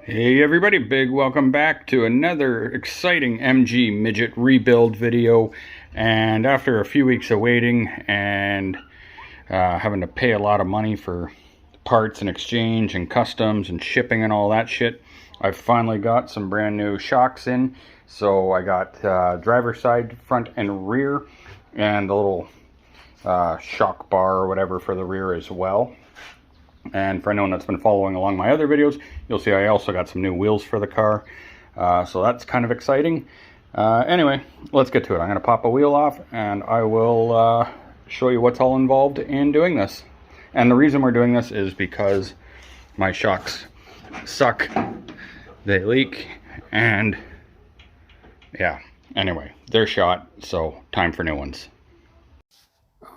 Hey everybody, big welcome back to another exciting MG Midget Rebuild video. And after a few weeks of waiting and having to pay a lot of money for parts and exchange and customs and shipping and all that shit, I finally got some brand new shocks in. So I got driver's side, front and rear, and a little shock bar or whatever for the rear as well. And for anyone that's been following along my other videos, you'll see I also got some new wheels for the car. So that's kind of exciting. Anyway, let's get to it. I'm going to pop a wheel off and I will show you what's all involved in doing this. And the reason we're doing this is because my shocks suck, they leak, and yeah, anyway, they're shot, so time for new ones.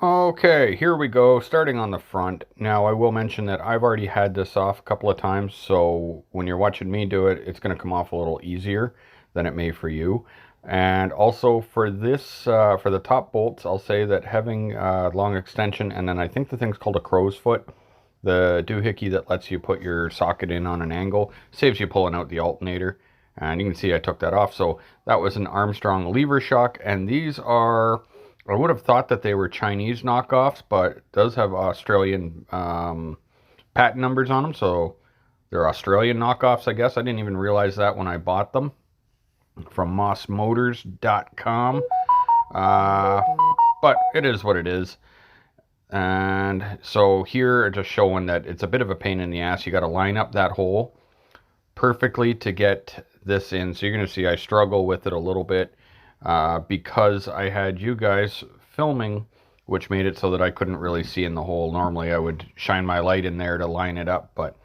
Okay, here we go, starting on the front. Now, I will mention that I've already had this off a couple of times, so when you're watching me do it, it's going to come off a little easier than it may for you. And also for this, for the top bolts, I'll say that having a long extension, and then I think the thing's called a crow's foot, the doohickey that lets you put your socket in on an angle, saves you pulling out the alternator. And you can see I took that off, so that was an Armstrong lever shock, and these are... I would have thought that they were Chinese knockoffs, but it does have Australian patent numbers on them, so they're Australian knockoffs, I guess. I didn't even realize that when I bought them from mossmotors.com. But it is what it is. And so here, just showing that it's a bit of a pain in the ass. You got to line up that hole perfectly to get this in. So you're going to see I struggle with it a little bit. Because I had you guys filming, which made it so that I couldn't really see in the hole. Normally I would shine my light in there to line it up, but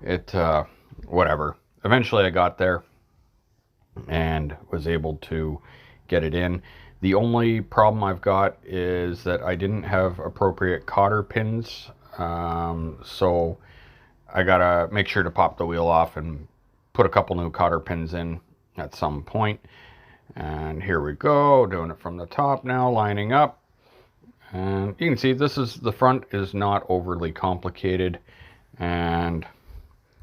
it, whatever. Eventually I got there and was able to get it in. The only problem I've got is that I didn't have appropriate cotter pins, so I gotta make sure to pop the wheel off and put a couple new cotter pins in at some point. And here we go, doing it from the top now, lining up. And you can see this is, the front is not overly complicated. And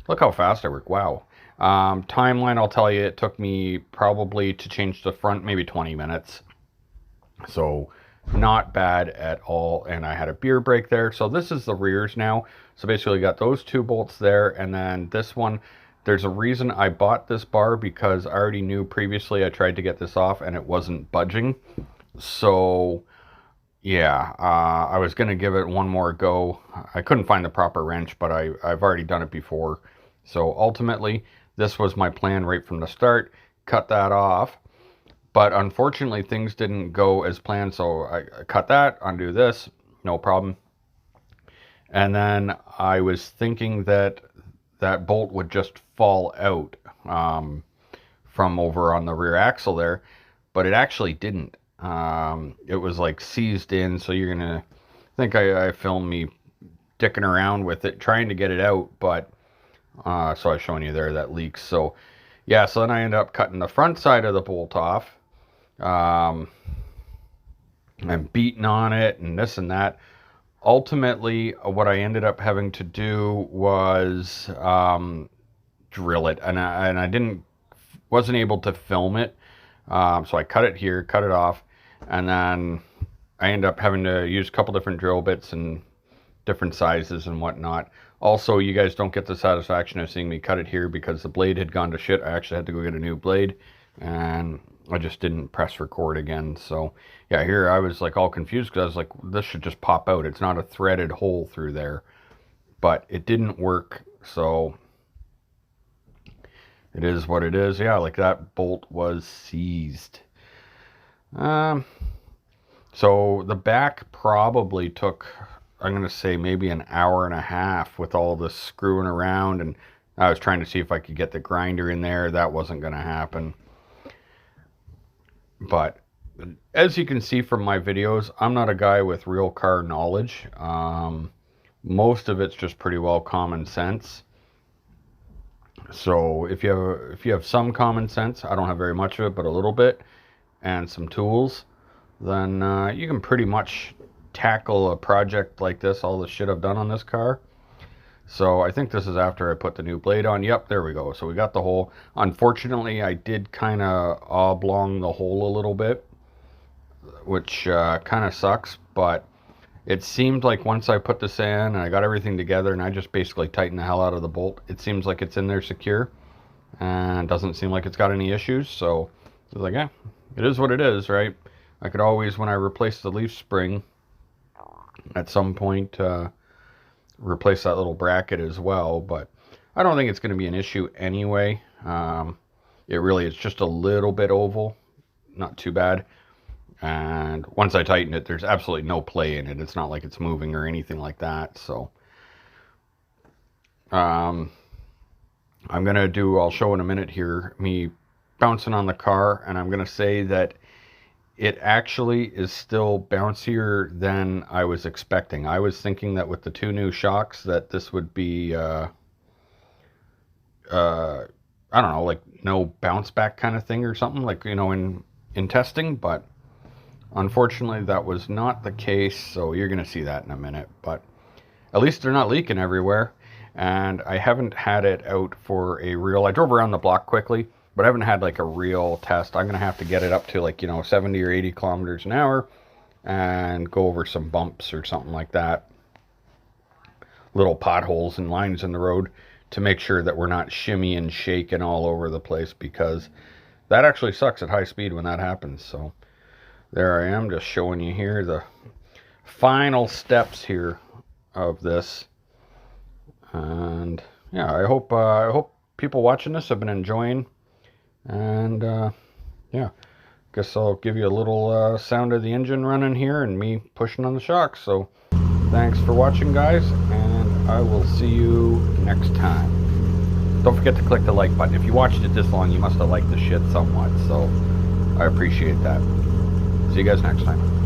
look how fast I work, wow. Timeline, I'll tell you, it took me probably to change the front, maybe 20 minutes. So not bad at all. And I had a beer break there. So this is the rears now. So basically got those two bolts there, and then this one. There's a reason I bought this bar, because I already knew previously I tried to get this off and it wasn't budging. So yeah, I was going to give it one more go. I couldn't find the proper wrench, but I've already done it before. So ultimately, this was my plan right from the start. Cut that off. But unfortunately, things didn't go as planned. So I cut that, undo this, no problem. And then I was thinking that that bolt would just fall out from over on the rear axle there, but it actually didn't. It was like seized in, so you're gonna think I filmed me dicking around with it trying to get it out, but so I was showing you there that leaks. So yeah, so then I ended up cutting the front side of the bolt off and beating on it and this and that. Ultimately, what I ended up having to do was drill it, and I wasn't able to film it, so I cut it here, cut it off, and then I ended up having to use a couple different drill bits and different sizes and whatnot. Also, you guys don't get the satisfaction of seeing me cut it here because the blade had gone to shit. I actually had to go get a new blade, and I just didn't press record again. So yeah, here I was like all confused because I was like, this should just pop out. It's not a threaded hole through there, but it didn't work. So it is what it is. Yeah, like that bolt was seized. So the back probably took, I'm going to say maybe an hour and a half with all this screwing around, and I was trying to see if I could get the grinder in there. That wasn't going to happen. But as you can see from my videos, I'm not a guy with real car knowledge. Most of it's just pretty well common sense. So if you have some common sense, I don't have very much of it, but a little bit, and some tools, then you can pretty much tackle a project like this, all the shit I've done on this car. So I think this is after I put the new blade on. Yep, there we go. So we got the hole. Unfortunately, I did kind of oblong the hole a little bit, which kind of sucks, but it seemed like once I put this in and I got everything together and I just basically tightened the hell out of the bolt, it seems like it's in there secure and doesn't seem like it's got any issues. So I was like, yeah, it is what it is, right? I could always, when I replace the leaf spring at some point, replace that little bracket as well, but I don't think it's going to be an issue anyway. It really is just a little bit oval, not too bad. And once I tighten it, there's absolutely no play in it. It's not like it's moving or anything like that. So I'm gonna do, I'll show in a minute here, me bouncing on the car, and I'm gonna say that it actually is still bouncier than I was expecting. I was thinking that with the two new shocks that this would be I don't know, like no bounce back kind of thing or something, like, you know, in testing, but unfortunately that was not the case. So you're gonna see that in a minute, but at least they're not leaking everywhere. And I haven't had it out for a real, I drove around the block quickly, but I haven't had like a real test. I'm gonna have to get it up to like, you know, 70 or 80 kilometers an hour and go over some bumps or something like that, little potholes and lines in the road, to make sure that we're not shimmying, shaking all over the place, because that actually sucks at high speed when that happens. So there I am, just showing you here the final steps here of this. And yeah, I hope people watching this have been enjoying. And yeah, guess I'll give you a little sound of the engine running here and me pushing on the shocks. So thanks for watching, guys, and I will see you next time. Don't forget to click the like button. If you watched it this long, you must have liked the shit somewhat, so I appreciate that. See you guys next time.